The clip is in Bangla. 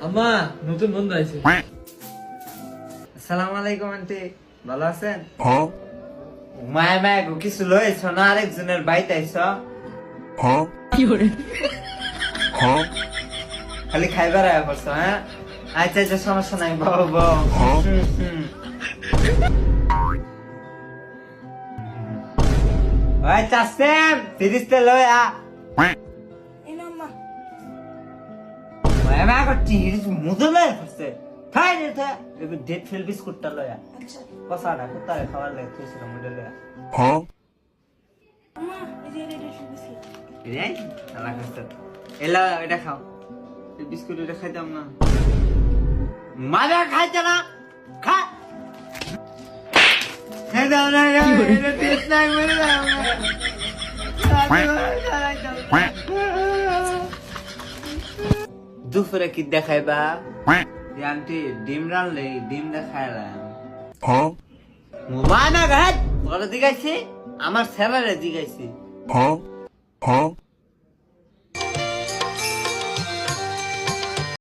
আম্মা নতুন বন্ধু আইছে। আসসালামু আলাইকুম আন্টি, ভালো আছেন? মায়া মায়া কিছু লইছ না? আরেকজনের বাইতে আইছ? খালি খাইবার আয়া করছো? হ্যাঁ, আচ্ছা আচ্ছা, সমস্যা নাই, বাবা। ওই চাচ্ছেন ফিরিস্তে লই আ। মায়া মায়া করছি মুদে লয় করছে। খাই রে থা এবার ডেট ফেল বিস্কুটটা লয়া। আচ্ছা কসা না কোথায় খাবার লাগে তুইছিল মুদে লয়া। আম্মা এই যে রেডি বিস্কিট। এই আলা করতে এলা এটা খাও। এই বিস্কুট এটা খাইতাম না। মাজা খাইতে না খা। খাই দাও না, এটা টেস্ট নাই মরে যাও। দুপুরে কি দেখাইবা? আন্টি ডিম রানলে ডিম দেখাইলাম। মানা ঘাট বড় দিগাইছি, আমার স্যালারে দিগাইছি।